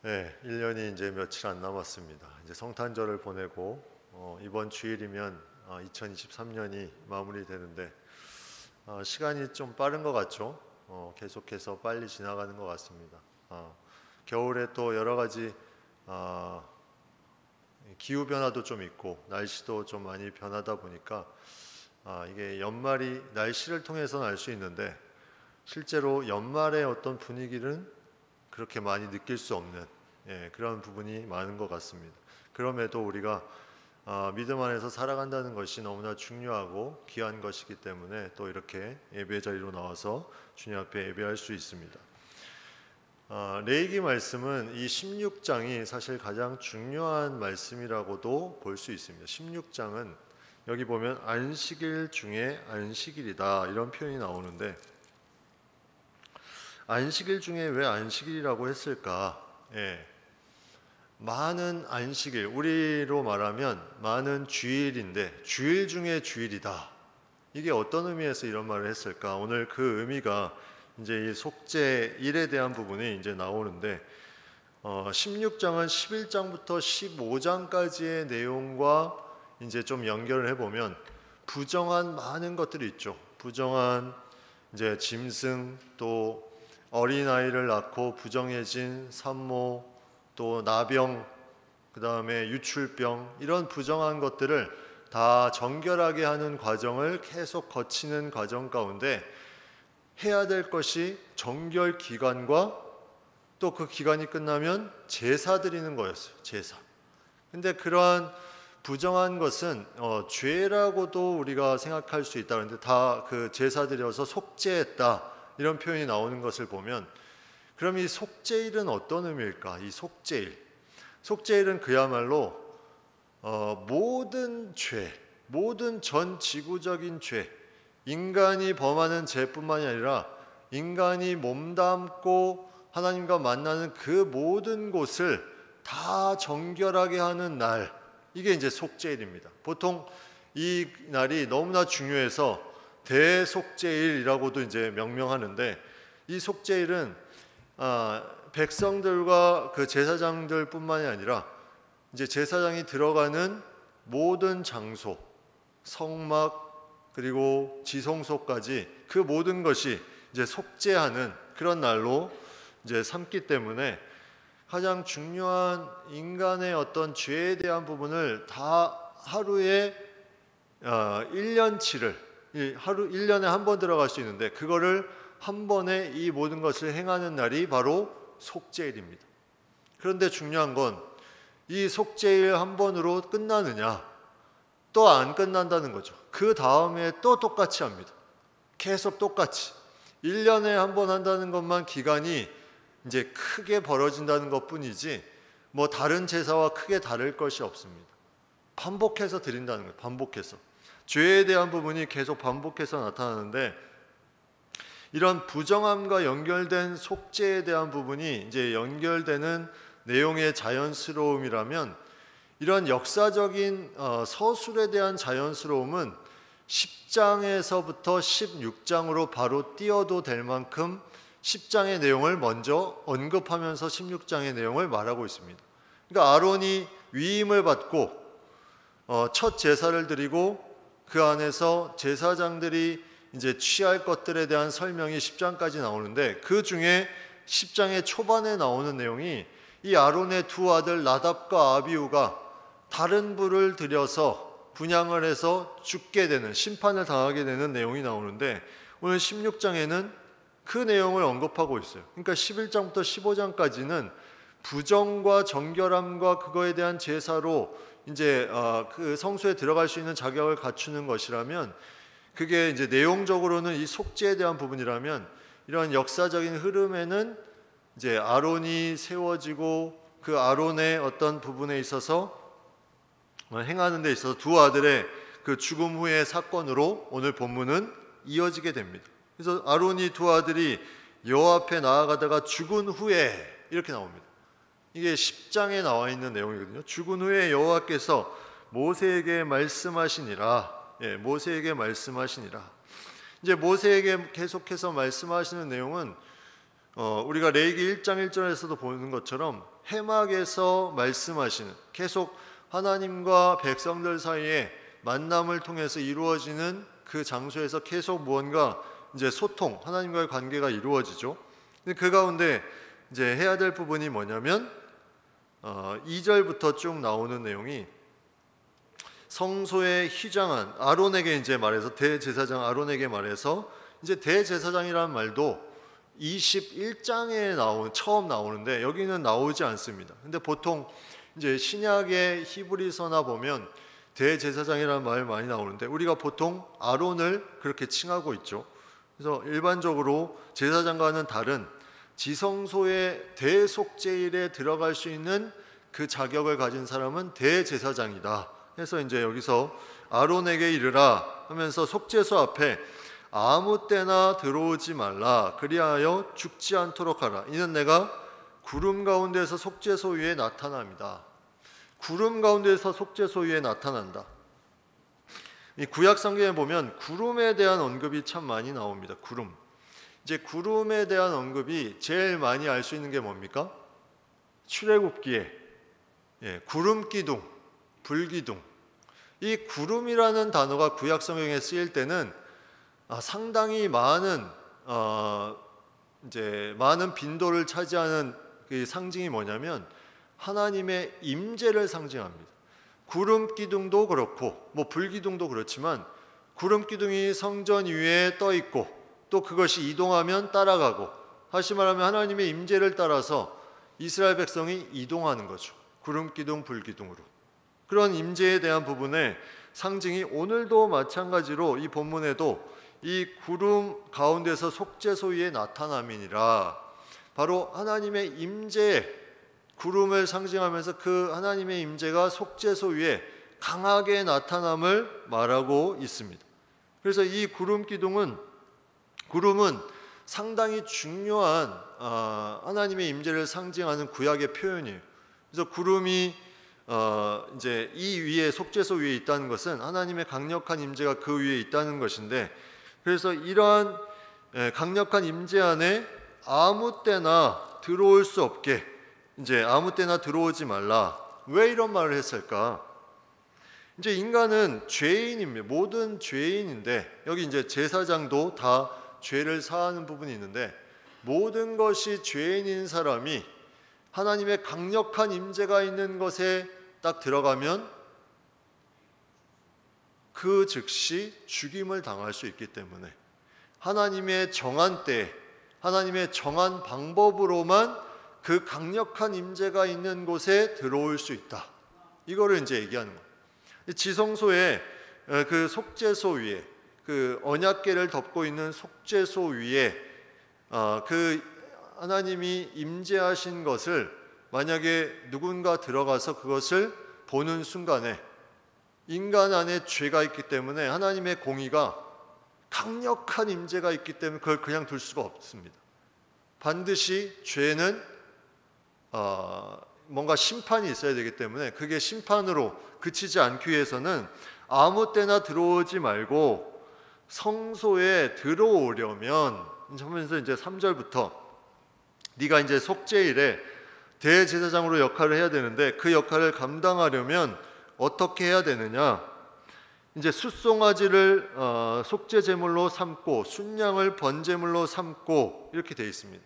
네, 1년이 이제 며칠 안 남았습니다. 이제 성탄절을 보내고 이번 주일이면 2023년이 마무리되는데 시간이 좀 빠른 것 같죠? 계속해서 빨리 지나가는 것 같습니다. 겨울에 또 여러 가지 기후 변화도 좀 있고 날씨도 좀 많이 변하다 보니까 이게 연말이 날씨를 통해서는 알 수 있는데 실제로 연말의 어떤 분위기는 그렇게 많이 느낄 수 없는 그런 부분이 많은 것 같습니다. 그럼에도 우리가 믿음 안에서 살아간다는 것이 너무나 중요하고 귀한 것이기 때문에 또 이렇게 예배 자리로 나와서 주님 앞에 예배할 수 있습니다. 레위기 말씀은 이 16장이 사실 가장 중요한 말씀이라고도 볼 수 있습니다. 16장은 여기 보면 안식일 중에 안식일이다 이런 표현이 나오는데 안식일 중에 왜 안식일이라고 했을까? 많은 안식일, 우리로 말하면 많은 주일인데 주일 중에 주일이다. 이게 어떤 의미에서 이런 말을 했을까? 오늘 그 의미가 이제 이 속죄일에 대한 부분이 이제 나오는데 16장은 11장부터 15장까지의 내용과 이제 좀 연결을 해보면 부정한 많은 것들이 있죠. 부정한 이제 짐승, 또 어린아이를 낳고 부정해진 산모, 또 나병, 그 다음에 유출병, 이런 부정한 것들을 다 정결하게 하는 과정을 계속 거치는 과정 가운데 해야 될 것이 정결 기간과 또 그 기간이 끝나면 제사 드리는 거였어요. 제사. 근데 그러한 부정한 것은 죄라고도 우리가 생각할 수 있다. 그런데 다 그 제사 드려서 속죄했다 이런 표현이 나오는 것을 보면, 그럼 이 속죄일은 어떤 의미일까? 이 속죄일은 그야말로 모든 죄, 모든 전 지구적인 죄, 인간이 범하는 죄뿐만이 아니라 인간이 몸담고 하나님과 만나는 그 모든 곳을 다 정결하게 하는 날, 이게 이제 속죄일입니다. 보통 이 날이 너무나 중요해서 대속죄일이라고도 이제 명명하는데, 이 속죄일은 백성들과 그 제사장들뿐만이 아니라 이제 제사장이 들어가는 모든 장소, 성막 그리고 지성소까지 그 모든 것이 이제 속죄하는 그런 날로 이제 삼기 때문에 가장 중요한 인간의 어떤 죄에 대한 부분을 다 하루에 1년치를 하루 1년에 한 번 들어갈 수 있는데 그거를 한 번에 이 모든 것을 행하는 날이 바로 속죄일입니다. 그런데 중요한 건 이 속죄일 한 번으로 끝나느냐? 또 안 끝난다는 거죠. 그 다음에 또 똑같이 합니다. 계속 똑같이 1년에 한 번 한다는 것만 기간이 이제 크게 벌어진다는 것뿐이지 뭐 다른 제사와 크게 다를 것이 없습니다. 반복해서 드린다는 거예요. 반복해서 죄에 대한 부분이 계속 반복해서 나타나는데, 이런 부정함과 연결된 속죄에 대한 부분이 이제 연결되는 내용의 자연스러움이라면, 이런 역사적인 서술에 대한 자연스러움은 10장에서부터 16장으로 바로 띄어도 될 만큼 10장의 내용을 먼저 언급하면서 16장의 내용을 말하고 있습니다. 그러니까 아론이 위임을 받고 첫 제사를 드리고 그 안에서 제사장들이 이제 취할 것들에 대한 설명이 10장까지 나오는데, 그 중에 10장의 초반에 나오는 내용이 이 아론의 두 아들 나답과 아비후가 다른 불을 들여서 분향을 해서 죽게 되는, 심판을 당하게 되는 내용이 나오는데, 오늘 16장에는 그 내용을 언급하고 있어요. 그러니까 11장부터 15장까지는 부정과 정결함과 그거에 대한 제사로 이제 그 성소에 들어갈 수 있는 자격을 갖추는 것이라면, 그게 이제 내용적으로는 이 속죄에 대한 부분이라면, 이런 역사적인 흐름에는 이제 아론이 세워지고 그 아론의 어떤 부분에 있어서 행하는 데 있어서 두 아들의 그 죽음 후의 사건으로 오늘 본문은 이어지게 됩니다. 그래서 아론이 두 아들이 여호와 앞에 나아가다가 죽은 후에 이렇게 나옵니다. 이게 10장에 나와 있는 내용이거든요. 죽은 후에 여호와께서 모세에게 말씀하시니라. 모세에게 말씀하시니라. 이제 모세에게 계속해서 말씀하시는 내용은 우리가 레위기 1장 1절에서도 보는 것처럼 해막에서 말씀하시는, 계속 하나님과 백성들 사이에 만남을 통해서 이루어지는 그 장소에서 계속 무언가 이제 소통, 하나님과의 관계가 이루어지죠. 근데 그 가운데 이제 해야 될 부분이 뭐냐면 2절부터 쭉 나오는 내용이 성소의 휘장한 아론에게 이제 말해서, 대제사장 아론에게 말해서, 이제 대제사장이라는 말도 21장에 처음 나오는데 여기는 나오지 않습니다. 근데 보통 이제 신약의 히브리서나 보면 대제사장이라는 말 많이 나오는데 우리가 보통 아론을 그렇게 칭하고 있죠. 그래서 일반적으로 제사장과는 다른 지성소의 대속죄일에 들어갈 수 있는 그 자격을 가진 사람은 대제사장이다. 그래서 이제 여기서 아론에게 이르라 하면서 속죄소 앞에 아무 때나 들어오지 말라, 그리하여 죽지 않도록 하라. 이는 내가 구름 가운데서 속죄소 위에 나타납니다. 구름 가운데서 속죄소 위에 나타난다. 이 구약 성경에 보면 구름에 대한 언급이 참 많이 나옵니다. 구름. 이제 구름에 대한 언급이 제일 많이 알 수 있는 게 뭡니까? 출애굽기에 구름 기둥, 불 기둥. 이 구름이라는 단어가 구약 성경에 쓰일 때는 상당히 많은 많은 빈도를 차지하는 그 상징이 뭐냐면 하나님의 임재를 상징합니다. 구름 기둥도 그렇고 불 기둥도 그렇지만 구름 기둥이 성전 위에 떠 있고 또 그것이 이동하면 따라가고, 다시 말하면 하나님의 임재를 따라서 이스라엘 백성이 이동하는 거죠. 구름 기둥, 불 기둥으로. 그런 임재에 대한 부분의 상징이 오늘도 마찬가지로 이 본문에도 이 구름 가운데서 속죄소 위에 나타남이니라, 바로 하나님의 임재, 구름을 상징하면서 그 하나님의 임재가 속죄소 위에 강하게 나타남을 말하고 있습니다. 그래서 이 구름은 상당히 중요한 하나님의 임재를 상징하는 구약의 표현이에요. 그래서 구름이 이제 이 위에, 속죄소 위에 있다는 것은 하나님의 강력한 임재가 그 위에 있다는 것인데, 그래서 이러한 강력한 임재 안에 아무 때나 들어올 수 없게, 이제 아무 때나 들어오지 말라. 왜 이런 말을 했을까? 이제 인간은 죄인입니다. 모든 죄인인데, 여기 이제 제사장도 다 죄를 사하는 부분이 있는데, 모든 것이 죄인인 사람이 하나님의 강력한 임재가 있는 것에 딱 들어가면 그 즉시 죽임을 당할 수 있기 때문에 하나님의 정한 때, 하나님의 정한 방법으로만 그 강력한 임재가 있는 곳에 들어올 수 있다. 이거를 이제 얘기하는 거예요. 지성소에 그 속죄소 위에, 그 언약궤를 덮고 있는 속죄소 위에 그 하나님이 임재하신 것을 만약에 누군가 들어가서 그것을 보는 순간에 인간 안에 죄가 있기 때문에 하나님의 공의가 강력한 임재가 있기 때문에 그걸 그냥 둘 수가 없습니다. 반드시 죄는 뭔가 심판이 있어야 되기 때문에 그게 심판으로 그치지 않기 위해서는 아무 때나 들어오지 말고 성소에 들어오려면 하면서 이제 3절부터 네가 이제 속죄일에 대제사장으로 역할을 해야 되는데 그 역할을 감당하려면 어떻게 해야 되느냐? 이제 숫송아지를 속죄 제물로 삼고 순양을 번제물로 삼고 이렇게 되어 있습니다.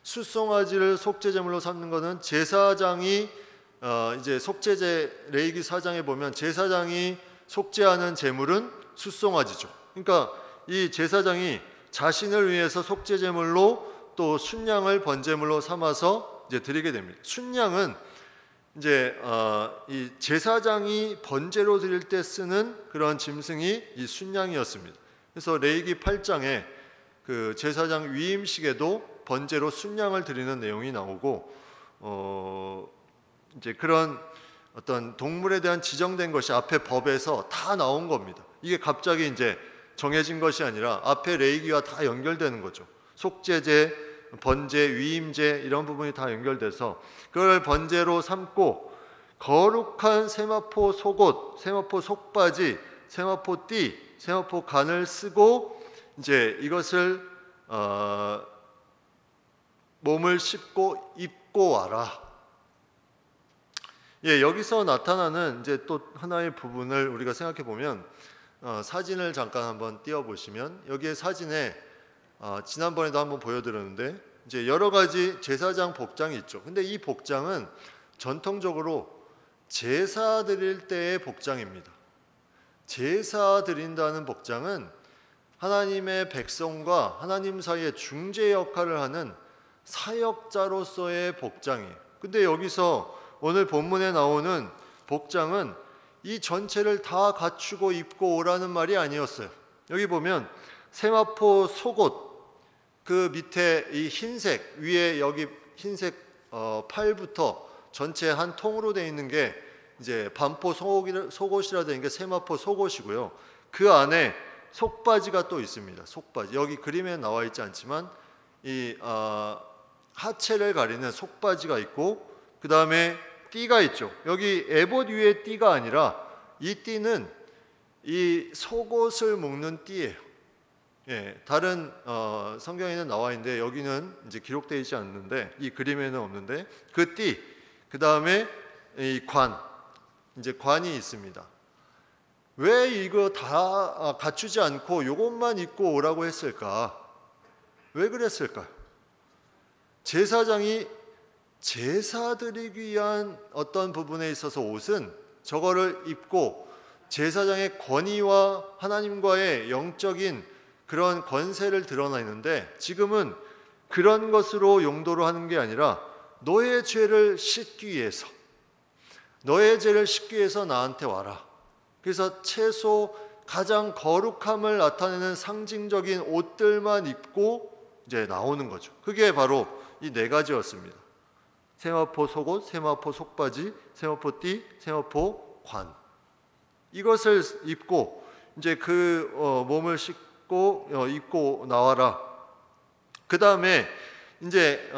숫송아지를 속죄 제물로 삼는 것은 제사장이 이제 속죄제 레위기 4장에 보면 제사장이 속죄하는 제물은 숫송아지죠. 그러니까 이 제사장이 자신을 위해서 속죄 제물로 또 순양을 번제물로 삼아서 이제 드리게 됩니다. 순양은 이제 이 제사장이 번제로 드릴 때 쓰는 그런 짐승이 이 순양이었습니다. 그래서 레위기 8장에 그 제사장 위임식에도 번제로 순양을 드리는 내용이 나오고 이제 그런 어떤 동물에 대한 지정된 것이 앞에 법에서 다 나온 겁니다. 이게 갑자기 이제 정해진 것이 아니라 앞에 레위기와 다 연결되는 거죠. 속죄제, 번제, 위임제 이런 부분이 다 연결돼서 그걸 번제로 삼고 거룩한 세마포 속옷, 세마포 속바지, 세마포 띠, 세마포 간을 쓰고 이제 이것을 몸을 씻고 입고 와라. 예, 여기서 나타나는 이제 또 하나의 부분을 우리가 생각해 보면 사진을 잠깐 한번 띄워 보시면 여기에 사진에 지난번에도 한번 보여드렸는데 이제 여러 가지 제사장 복장이 있죠. 근데 이 복장은 전통적으로 제사 드릴 때의 복장입니다. 제사 드린다는 복장은 하나님의 백성과 하나님 사이에 중재 역할을 하는 사역자로서의 복장이에요. 근데 여기서 오늘 본문에 나오는 복장은 이 전체를 다 갖추고 입고 오라는 말이 아니었어요. 여기 보면 세마포 속옷 그 밑에 이 흰색 위에 여기 흰색 팔부터 전체 한 통으로 되어 있는 게 이제 반포 속옷이라 되는 게 세마포 속옷이고요. 그 안에 속바지가 또 있습니다. 속바지 여기 그림에 나와 있지 않지만 이 하체를 가리는 속바지가 있고 그 다음에 띠가 있죠. 여기 에봇 위에 띠가 아니라 이 띠는 이 속옷을 묶는 띠예요. 예, 다른 성경에는 나와 있는데 여기는 이제 기록되어 있지 않는데 이 그림에는 없는데 그 띠, 그 다음에 이 관, 이제 관이 있습니다. 왜 이거 다 갖추지 않고 이것만 입고 오라고 했을까? 왜 그랬을까요? 제사장이 제사 드리기 위한 어떤 부분에 있어서 옷은 저거를 입고 제사장의 권위와 하나님과의 영적인 그런 권세를 드러내는데 지금은 그런 것으로 용도로 하는 게 아니라 너의 죄를 씻기 위해서 너의 죄를 씻기 위해서 나한테 와라. 그래서 최소 가장 거룩함을 나타내는 상징적인 옷들만 입고 이제 나오는 거죠. 그게 바로 이 네 가지였습니다. 세마포 속옷, 세마포 속바지, 세마포 띠, 세마포 관. 이것을 입고 이제 그 몸을 씻고 입고 나와라. 그 다음에 이제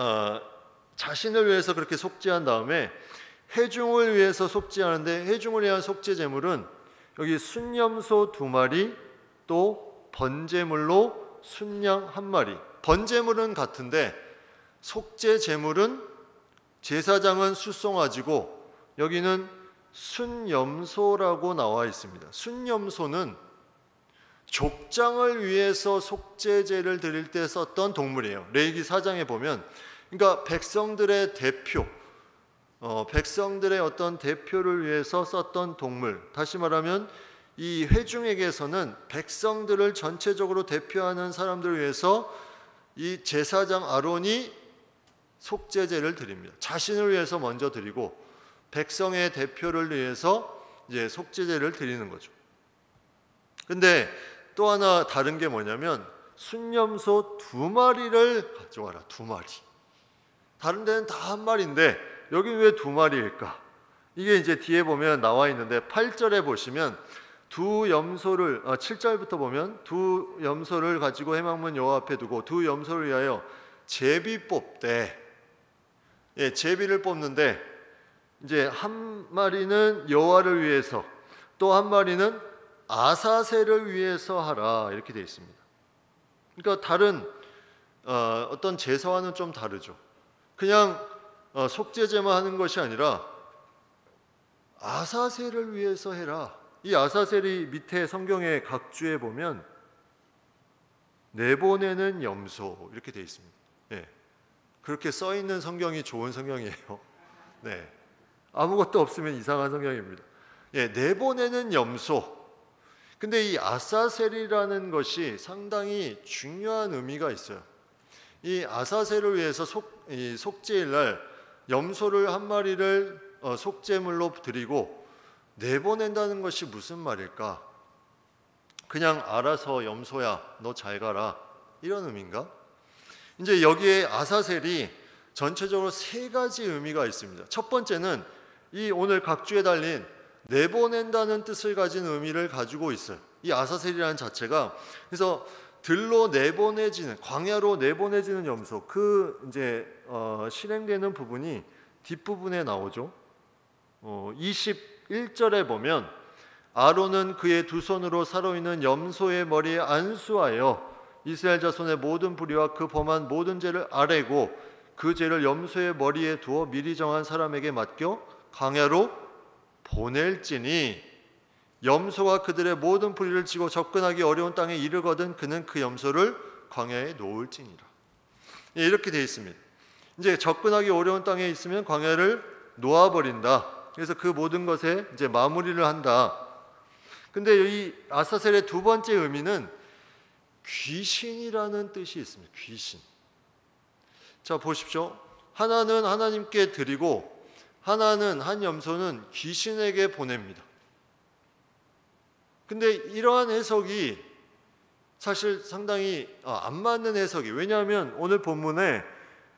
자신을 위해서 그렇게 속죄한 다음에 회중을 위해서 속죄하는데 회중을 위한 속죄 제물은 여기 순염소 2마리 또 번제물로 순양 1마리. 번제물은 같은데 속죄 제물은 제사장은 숫송아지고 여기는 순염소라고 나와 있습니다. 순염소는 족장을 위해서 속죄제를 드릴 때 썼던 동물이에요. 레위기 4장에 보면 그러니까 백성들의 대표 백성들의 어떤 대표를 위해서 썼던 동물. 다시 말하면 이 회중에게서는 백성들을 전체적으로 대표하는 사람들을 위해서 이 제사장 아론이 속죄제를 드립니다. 자신을 위해서 먼저 드리고 백성의 대표를 위해서 이제 속죄제를 드리는 거죠. 근데 또 하나 다른 게 뭐냐면 순염소 2마리를 가져와라. 2마리. 다른 데는 다 1마리인데 여기는 왜 2마리일까? 이게 이제 뒤에 보면 나와 있는데 8절에 보시면 두 염소를 7절부터 보면 두 염소를 가지고 회막문 여호와 앞에 두고 두 염소를 위하여 제비 뽑되 예, 제비를 뽑는데 이제 1마리는 여호와를 위해서 또 1마리는 아사셀을 위해서 하라 이렇게 되어 있습니다. 그러니까 다른 어떤 제사와는 좀 다르죠. 그냥 속죄제만 하는 것이 아니라 아사셀을 위해서 해라. 이 아사셀이 밑에 성경의 각주에 보면 내보내는 염소 이렇게 되어 있습니다. 예. 그렇게 써 있는 성경이 좋은 성경이에요. 네. 아무것도 없으면 이상한 성경입니다. 예, 내보내는 염소. 근데 이 아사셀이라는 것이 상당히 중요한 의미가 있어요. 이 아사셀을 위해서 속죄일 날 염소를 1마리를 속죄물로 드리고 내보낸다는 것이 무슨 말일까? 그냥 알아서 염소야 너 잘 가라 이런 의미인가? 이제 여기에 아사셀이 전체적으로 3가지 의미가 있습니다. 첫 번째는 이 오늘 각주에 달린 내보낸다는 뜻을 가진 의미를 가지고 있어요. 이 아사셀이라는 자체가 그래서 들로 내보내지는 광야로 내보내지는 염소 그 이제 실행되는 부분이 뒷부분에 나오죠. 21절에 보면 아론은 그의 두 손으로 살아있는 염소의 머리에 안수하여 이스라엘 자손의 모든 불의와 그 범한 모든 죄를 아뢰고 그 죄를 염소의 머리에 두어 미리 정한 사람에게 맡겨 광야로 보낼지니 염소가 그들의 모든 부리를 지고 접근하기 어려운 땅에 이르거든 그는 그 염소를 광야에 놓을지니라. 이렇게 되어 있습니다. 이제 접근하기 어려운 땅에 있으면 광야를 놓아버린다. 그래서 그 모든 것에 이제 마무리를 한다. 근데 이 아사셀의 두 번째 의미는 귀신이라는 뜻이 있습니다. 귀신. 자, 보십시오. 하나는 하나님께 드리고 하나는 한 염소는 귀신에게 보냅니다. 근데 이러한 해석이 사실 상당히 안 맞는 해석이, 왜냐하면 오늘 본문에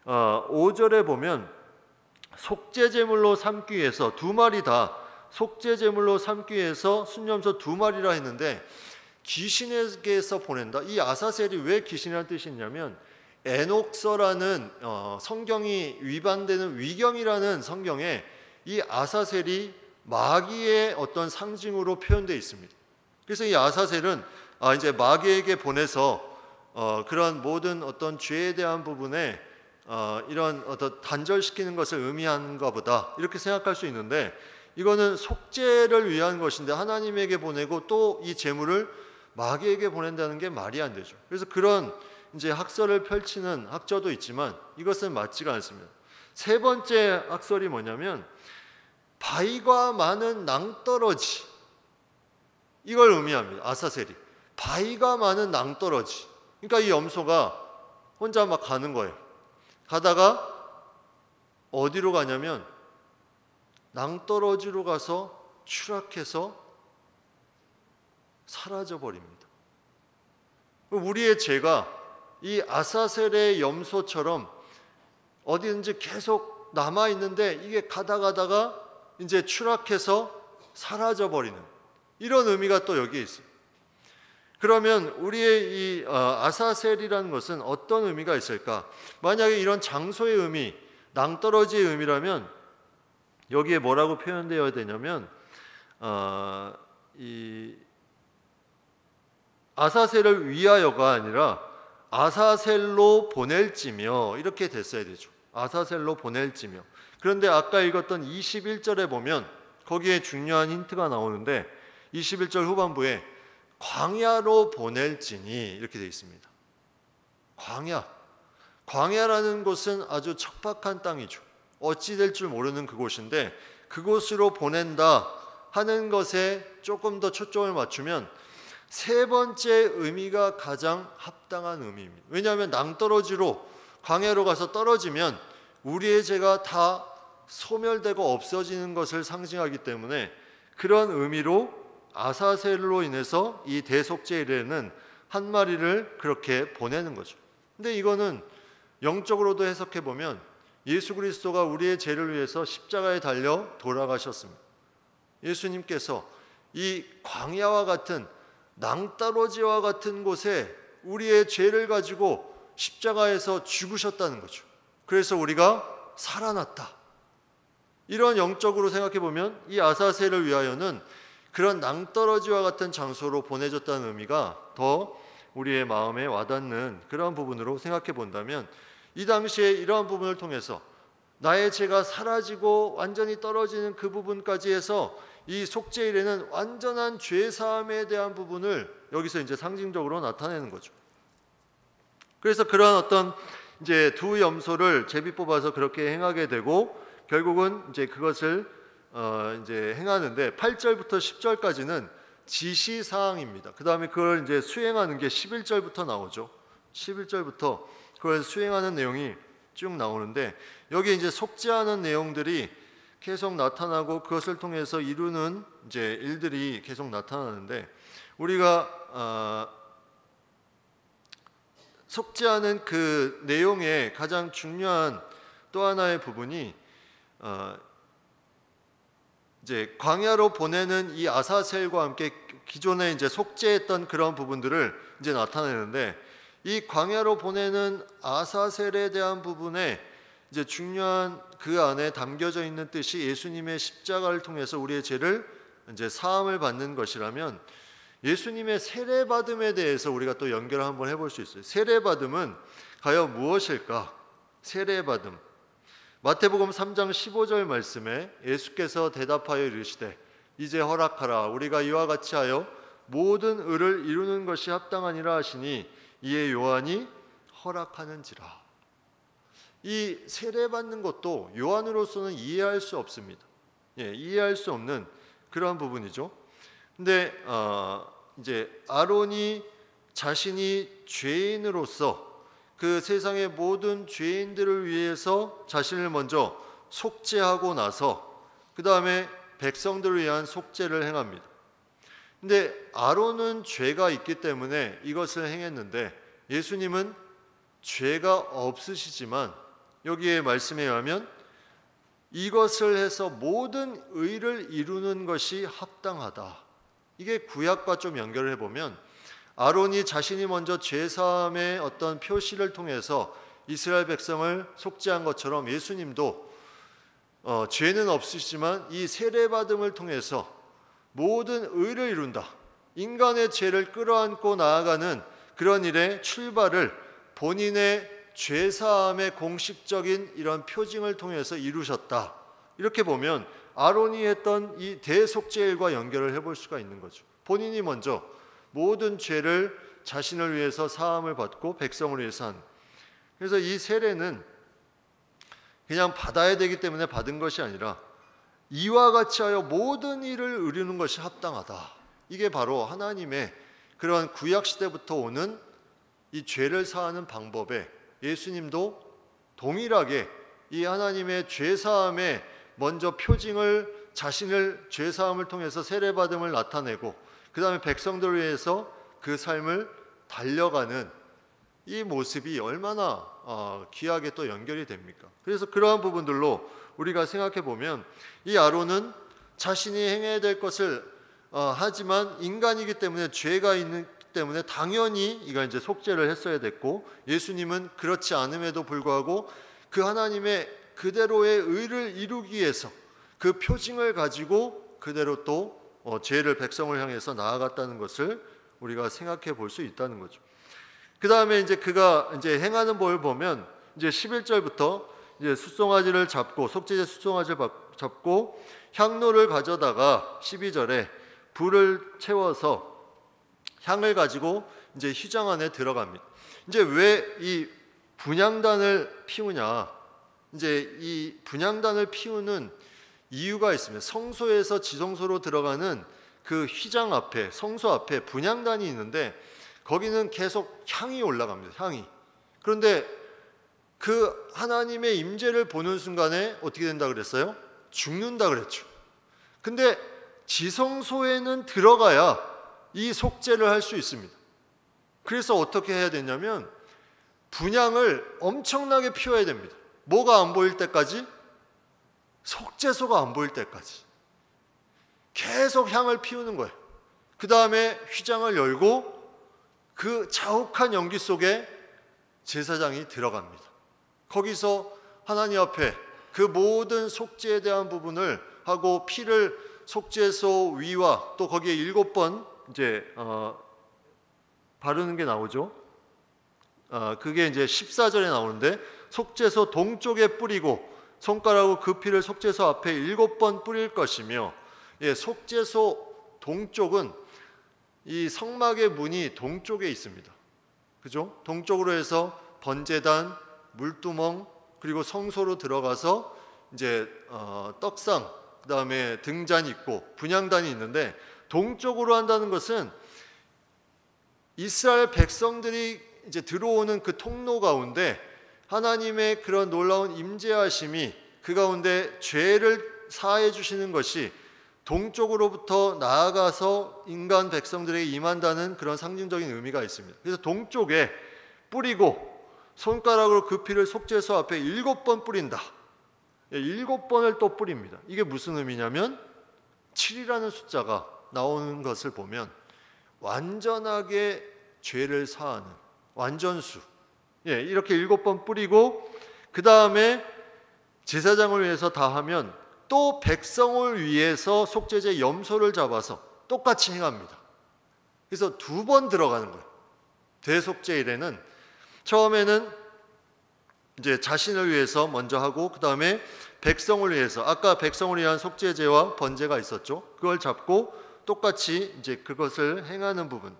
5절에 보면 속죄제물로 삼기 위해서 두 마리 다 속죄제물로 삼기 위해서 순염소 두 마리라 했는데 귀신에게서 보낸다. 이 아사셀이 왜 귀신이라는 뜻이 있냐면 에녹서라는 성경이 위반되는 위경이라는 성경에 이 아사셀이 마귀의 어떤 상징으로 표현되어 있습니다. 그래서 이 아사셀은 이제 마귀에게 보내서 그런 모든 어떤 죄에 대한 부분에 이런 어떤 단절시키는 것을 의미하는가 보다 이렇게 생각할 수 있는데, 이거는 속죄를 위한 것인데 하나님에게 보내고 또 이 제물을 마귀에게 보낸다는 게 말이 안 되죠. 그래서 그런 이제 학설을 펼치는 학자도 있지만 이것은 맞지가 않습니다. 세 번째 학설이 뭐냐면 바위가 많은 낭떠러지, 이걸 의미합니다. 아사셀이 바위가 많은 낭떠러지. 그러니까 이 염소가 혼자 막 가는 거예요. 가다가 어디로 가냐면 낭떠러지로 가서 추락해서 사라져 버립니다. 우리의 죄가 이 아사셀의 염소처럼 어디든지 계속 남아 있는데 이게 가다가 이제 추락해서 사라져 버리는 이런 의미가 또 여기에 있어요. 그러면 우리의 이 아사셀이라는 것은 어떤 의미가 있을까? 만약에 이런 장소의 의미, 낭떠러지의 의미라면 여기에 뭐라고 표현되어야 되냐면 이 아사셀을 위하여가 아니라 아사셀로 보낼지며 이렇게 됐어야 되죠. 아사셀로 보낼지며. 그런데 아까 읽었던 21절에 보면 거기에 중요한 힌트가 나오는데 21절 후반부에 광야로 보낼지니 이렇게 되어 있습니다. 광야라는 곳은 아주 척박한 땅이죠. 어찌 될 줄 모르는 그곳인데 그곳으로 보낸다 하는 것에 조금 더 초점을 맞추면 세 번째 의미가 가장 합당한 의미입니다. 왜냐하면 낭떠러지로 광야로 가서 떨어지면 우리의 죄가 다 소멸되고 없어지는 것을 상징하기 때문에 그런 의미로 아사셀로 인해서 이 대속죄일에는 한 마리를 그렇게 보내는 거죠. 근데 이거는 영적으로도 해석해 보면 예수 그리스도가 우리의 죄를 위해서 십자가에 달려 돌아가셨습니다. 예수님께서 이 광야와 같은 낭떠러지와 같은 곳에 우리의 죄를 가지고 십자가에서 죽으셨다는 거죠. 그래서 우리가 살아났다. 이런 영적으로 생각해 보면 이 아사셀을 위하여는 그런 낭떠러지와 같은 장소로 보내졌다는 의미가 더 우리의 마음에 와닿는 그런 부분으로 생각해 본다면 이 당시에 이러한 부분을 통해서 나의 죄가 사라지고 완전히 떨어지는 그 부분까지 해서 이 속죄일에는 완전한 죄 사함에 대한 부분을 여기서 이제 상징적으로 나타내는 거죠. 그래서 그런 어떤 이제 두 염소를 제비 뽑아서 그렇게 행하게 되고 결국은 이제 그것을 이제 행하는데 8절부터 10절까지는 지시 사항입니다. 그다음에 그걸 이제 수행하는 게 11절부터 나오죠. 11절부터 그걸 수행하는 내용이 쭉 나오는데 여기 이제 속죄하는 내용들이 계속 나타나고 그것을 통해서 이루는 이제 일들이 계속 나타나는데 우리가 속죄하는 그 내용의 가장 중요한 또 하나의 부분이 이제 광야로 보내는 이 아사셀과 함께 기존에 이제 속죄했던 그런 부분들을 이제 나타내는데 이 광야로 보내는 아사셀에 대한 부분에 이제 중요한 그 안에 담겨져 있는 뜻이 예수님의 십자가를 통해서 우리의 죄를 이제 사함을 받는 것이라면 예수님의 세례받음에 대해서 우리가 또 연결을 한번 해볼 수 있어요. 세례받음은 과연 무엇일까? 세례받음. 마태복음 3장 15절 말씀에 예수께서 대답하여 이르시되 이제 허락하라. 우리가 이와 같이 하여 모든 의를 이루는 것이 합당하니라 하시니 이에 요한이 허락하는지라. 이 세례받는 것도 요한으로서는 이해할 수 없습니다. 이해할 수 없는 그런 부분이죠. 근데 이제 아론이 자신이 죄인으로서 그 세상의 모든 죄인들을 위해서 자신을 먼저 속죄하고 나서 그 다음에 백성들을 위한 속죄를 행합니다. 근데 아론은 죄가 있기 때문에 이것을 행했는데 예수님은 죄가 없으시지만 여기에 말씀에 의하면 이것을 해서 모든 의를 이루는 것이 합당하다. 이게 구약과 좀 연결을 해보면 아론이 자신이 먼저 죄사함의 어떤 표시를 통해서 이스라엘 백성을 속죄한 것처럼 예수님도 죄는 없으시지만 이 세례받음을 통해서 모든 의를 이룬다. 인간의 죄를 끌어안고 나아가는 그런 일의 출발을 본인의 죄사함의 공식적인 이런 표징을 통해서 이루셨다. 이렇게 보면 아론이 했던 이 대속죄일과 연결을 해볼 수가 있는 거죠. 본인이 먼저 모든 죄를 자신을 위해서 사함을 받고 백성을 위해서 한. 그래서 이 세례는 그냥 받아야 되기 때문에 받은 것이 아니라 이와 같이 하여 모든 일을 이루는 것이 합당하다. 이게 바로 하나님의 그러한 구약 시대부터 오는 이 죄를 사하는 방법에 예수님도 동일하게 이 하나님의 죄사함의 먼저 표징을 자신을 죄사함을 통해서 세례받음을 나타내고 그 다음에 백성들을 위해서 그 삶을 달려가는 이 모습이 얼마나 귀하게 또 연결이 됩니까? 그래서 그러한 부분들로 우리가 생각해 보면 이 아론은 자신이 행해야 될 것을 하지만 인간이기 때문에 죄가 있기 때문에 당연히 이가 이제 속죄를 했어야 됐고 예수님은 그렇지 않음에도 불구하고 그 하나님의 그대로의 의를 이루기 위해서 그 표징을 가지고 그대로 또 죄를 백성을 향해서 나아갔다는 것을 우리가 생각해 볼 수 있다는 거죠. 그 다음에 이제 그가 이제 행하는 법을 보면 이제 11절부터 이제 숫송아지를 잡고 속죄제 숫송아지를 잡고 향로를 가져다가 12절에 불을 채워서 향을 가지고 이제 휘장 안에 들어갑니다. 이제 왜 이 분향단을 피우냐? 이제 이 분향단을 피우는 이유가 있습니다. 성소에서 지성소로 들어가는 그 휘장 앞에 성소 앞에 분향단이 있는데 거기는 계속 향이 올라갑니다. 향이. 그런데 그 하나님의 임재를 보는 순간에 어떻게 된다 그랬어요? 죽는다 그랬죠. 근데 지성소에는 들어가야 이 속죄를 할 수 있습니다. 그래서 어떻게 해야 되냐면 분향을 엄청나게 피워야 됩니다. 뭐가 안 보일 때까지? 속죄소가 안 보일 때까지 계속 향을 피우는 거예요. 그 다음에 휘장을 열고 그 자욱한 연기 속에 제사장이 들어갑니다. 거기서 하나님 앞에 그 모든 속죄에 대한 부분을 하고 피를 속죄소 위와 또 거기에 7번 이제 바르는 게 나오죠. 그게 이제 14절에 나오는데 속죄소 동쪽에 뿌리고 손가락으로 그 피를 속죄소 앞에 7번 뿌릴 것이며, 속죄소 동쪽은 이 성막의 문이 동쪽에 있습니다. 그죠? 동쪽으로 해서 번제단, 물두멍, 그리고 성소로 들어가서 이제 떡상, 그다음에 등잔이 있고 분향단이 있는데, 동쪽으로 한다는 것은 이스라엘 백성들이 이제 들어오는 그 통로 가운데 하나님의 그런 놀라운 임재하심이 그 가운데 죄를 사해 주시는 것이 동쪽으로부터 나아가서 인간 백성들에게 임한다는 그런 상징적인 의미가 있습니다. 그래서 동쪽에 뿌리고 손가락으로 그 피를 속죄소 앞에 7번 뿌린다. 7번을 또 뿌립니다. 이게 무슨 의미냐면 7이라는 숫자가 나오는 것을 보면 완전하게 죄를 사하는 완전수. 이렇게 7번 뿌리고 그 다음에 제사장을 위해서 다 하면 또 백성을 위해서 속죄제 염소를 잡아서 똑같이 행합니다. 그래서 2번 들어가는 거예요. 대속죄일에는 처음에는 이제 자신을 위해서 먼저 하고 그 다음에 백성을 위해서 아까 백성을 위한 속죄제와 번제가 있었죠. 그걸 잡고 똑같이 이제 그것을 행하는 부분.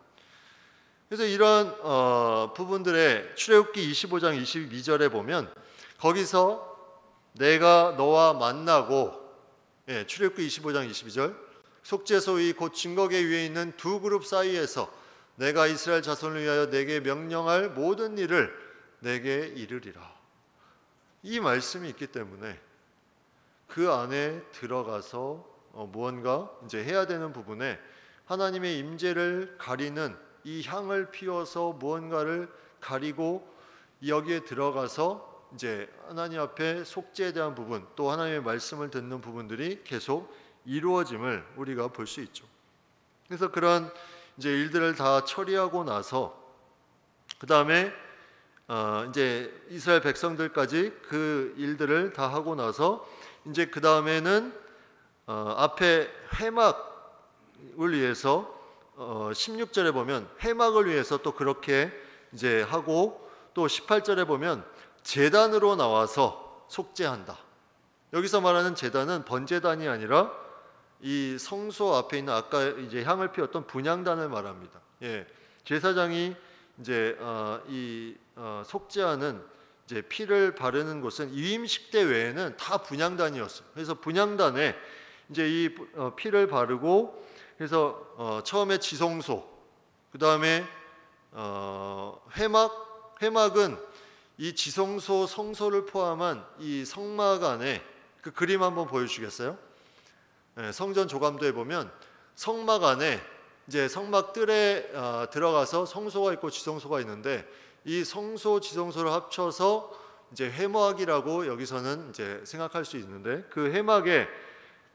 그래서 이런 부분들의 출애굽기 25장 22절에 보면 거기서 내가 너와 만나고 출애굽기 25장 22절 속죄소위 곧 증거계 위에 있는 두 그룹 사이에서 내가 이스라엘 자손을 위하여 내게 명령할 모든 일을 내게 이르리라. 이 말씀이 있기 때문에 그 안에 들어가서 무언가 이제 해야 되는 부분에 하나님의 임재를 가리는 이 향을 피워서 무언가를 가리고 여기에 들어가서 이제 하나님 앞에 속죄에 대한 부분 또 하나님의 말씀을 듣는 부분들이 계속 이루어짐을 우리가 볼 수 있죠. 그래서 그런 이제 일들을 다 처리하고 나서 그 다음에 이제 이스라엘 백성들까지 그 일들을 다 하고 나서 이제 그 다음에는 앞에 회막을 위해서 16절에 보면 회막을 위해서 또 그렇게 이제 하고 또 18절에 보면 제단으로 나와서 속죄한다. 여기서 말하는 제단은 번제단이 아니라 이 성소 앞에 있는 아까 이제 향을 피웠던 분향단을 말합니다. 제사장이 이제 속죄하는 이제 피를 바르는 곳은 위임식 때 외에는 다 분향단이었어요. 그래서 분향단에 이제 이 피를 바르고 그래서 처음에 지성소, 그 다음에 회막은 이 지성소 성소를 포함한 이 성막 안에 그 그림 한번 보여주시겠어요? 성전 조감도에 보면 성막 안에 이제 성막 뜰에 들어가서 성소가 있고 지성소가 있는데 이 성소 지성소를 합쳐서 이제 회막이라고 여기서는 이제 생각할 수 있는데 그 회막에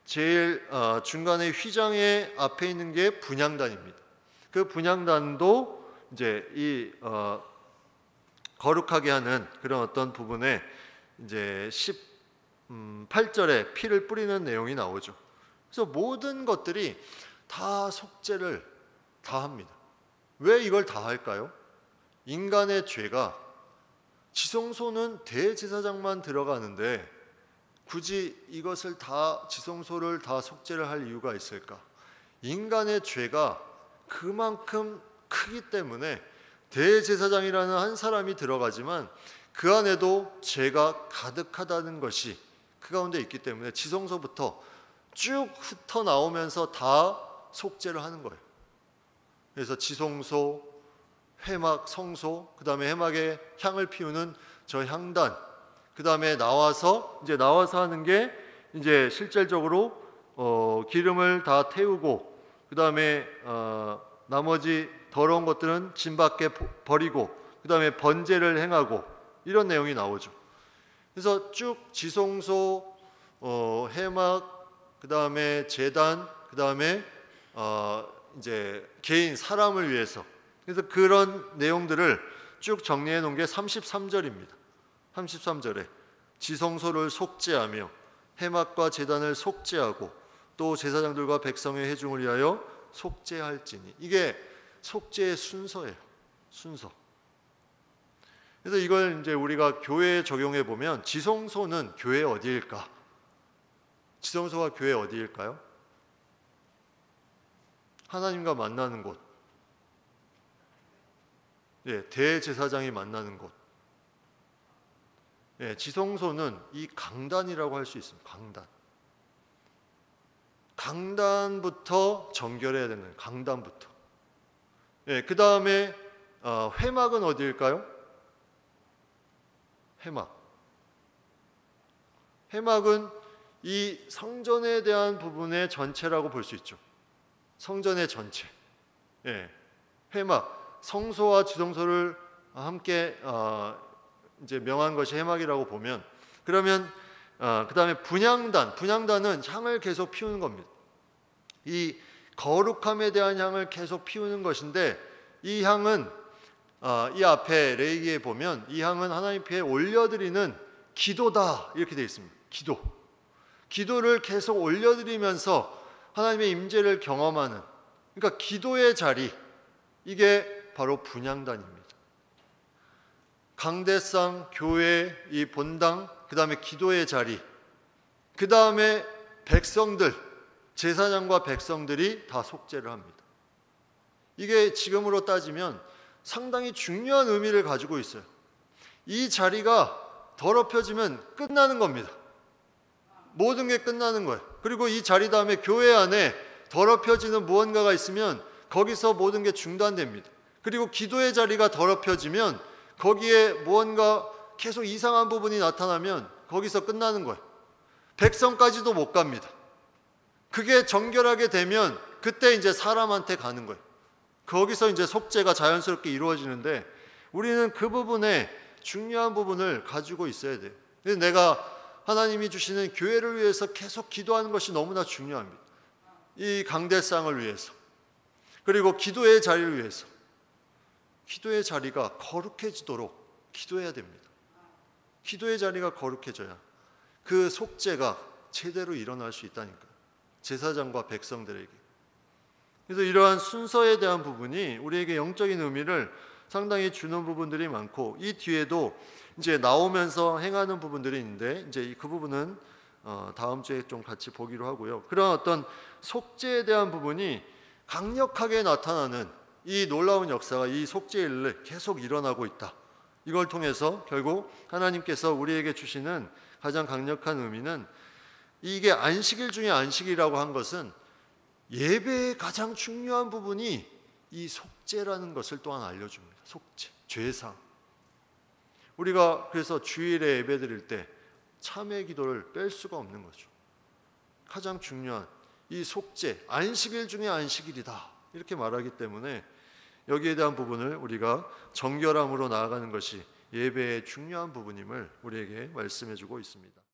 제일 중간에 휘장의 앞에 있는 게 분향단입니다. 그 분향단도 이제 이 거룩하게 하는 그런 어떤 부분에 이제 18절에 피를 뿌리는 내용이 나오죠. 그래서 모든 것들이 다 속죄를 다 합니다. 왜 이걸 다 할까요? 인간의 죄가 지성소는 대제사장만 들어가는데 굳이 이것을 다 지성소를 다 속죄를 할 이유가 있을까? 인간의 죄가 그만큼 크기 때문에 대제사장이라는 한 사람이 들어가지만 그 안에도 죄가 가득하다는 것이 그 가운데 있기 때문에 지성소부터 쭉 흩어 나오면서 다 속죄를 하는 거예요. 그래서 지성소, 회막, 성소, 그 다음에 회막에 향을 피우는 저 향단, 그 다음에 나와서 하는 게 이제 실질적으로 기름을 다 태우고, 그 다음에 나머지 더러운 것들은 진 밖에 버리고, 그 다음에 번제를 행하고 이런 내용이 나오죠. 그래서 쭉 지성소, 회막, 그 다음에 제단, 그 다음에 이제 개인 사람을 위해서 그래서 그런 내용들을 쭉 정리해 놓은 게 33절입니다. 33절에 지성소를 속죄하며 회막과 제단을 속죄하고 또 제사장들과 백성의 회중을 위하여 속죄할지니 이게 속죄의 순서예요. 순서. 그래서 이걸 이제 우리가 교회에 적용해 보면 지성소는 교회 어디일까? 지성소가 교회 어디일까요? 하나님과 만나는 곳. 대제사장이 만나는 곳. 지성소는 이 강단이라고 할 수 있습니다. 강단. 강단부터 정결해야 되는 강단부터. 그 다음에 회막은 어디일까요? 회막. 회막은 이 성전에 대한 부분의 전체라고 볼 수 있죠. 성전의 전체. 회막, 성소와 지성소를 함께 이제 명한 것이 회막이라고 보면 그러면 그 다음에 분향단은 향을 계속 피우는 겁니다. 이 거룩함에 대한 향을 계속 피우는 것인데 이 향은 이 앞에 레위기에 보면 이 향은 하나님께 올려드리는 기도다 이렇게 되어 있습니다. 기도를 계속 올려드리면서 하나님의 임재를 경험하는 그러니까 기도의 자리 이게 바로 분향단입니다. 강대상, 교회, 이 본당, 그 다음에 기도의 자리, 그 다음에 백성들, 제사장과 백성들이 다 속죄를 합니다. 이게 지금으로 따지면 상당히 중요한 의미를 가지고 있어요. 이 자리가 더럽혀지면 끝나는 겁니다. 모든 게 끝나는 거예요. 그리고 이 자리 다음에 교회 안에 더럽혀지는 무언가가 있으면 거기서 모든 게 중단됩니다. 그리고 기도의 자리가 더럽혀지면 거기에 무언가 계속 이상한 부분이 나타나면 거기서 끝나는 거예요. 백성까지도 못 갑니다. 그게 정결하게 되면 그때 이제 사람한테 가는 거예요. 거기서 이제 속죄가 자연스럽게 이루어지는데 우리는 그 부분에 중요한 부분을 가지고 있어야 돼요. 그래서 내가 하나님이 주시는 교회를 위해서 계속 기도하는 것이 너무나 중요합니다. 이 강대상을 위해서, 그리고 기도의 자리를 위해서. 기도의 자리가 거룩해지도록 기도해야 됩니다. 기도의 자리가 거룩해져야 그 속죄가 제대로 일어날 수 있다니까요. 제사장과 백성들에게. 그래서 이러한 순서에 대한 부분이 우리에게 영적인 의미를 상당히 주는 부분들이 많고, 이 뒤에도 이제 나오면서 행하는 부분들이 있는데 이제 그 부분은 다음 주에 좀 같이 보기로 하고요. 그런 어떤 속죄에 대한 부분이 강력하게 나타나는 이 놀라운 역사가 이 속죄의 일을 계속 일어나고 있다. 이걸 통해서 결국 하나님께서 우리에게 주시는 가장 강력한 의미는, 이게 안식일 중에 안식이라고 한 것은 예배의 가장 중요한 부분이 이 속죄라는 것을 또한 알려줍니다. 속죄, 죄상. 우리가 그래서 주일에 예배 드릴 때 참회 기도를 뺄 수가 없는 거죠. 가장 중요한 이 속죄, 안식일 중에 안식일이다 이렇게 말하기 때문에 여기에 대한 부분을 우리가 정결함으로 나아가는 것이 예배의 중요한 부분임을 우리에게 말씀해 주고 있습니다.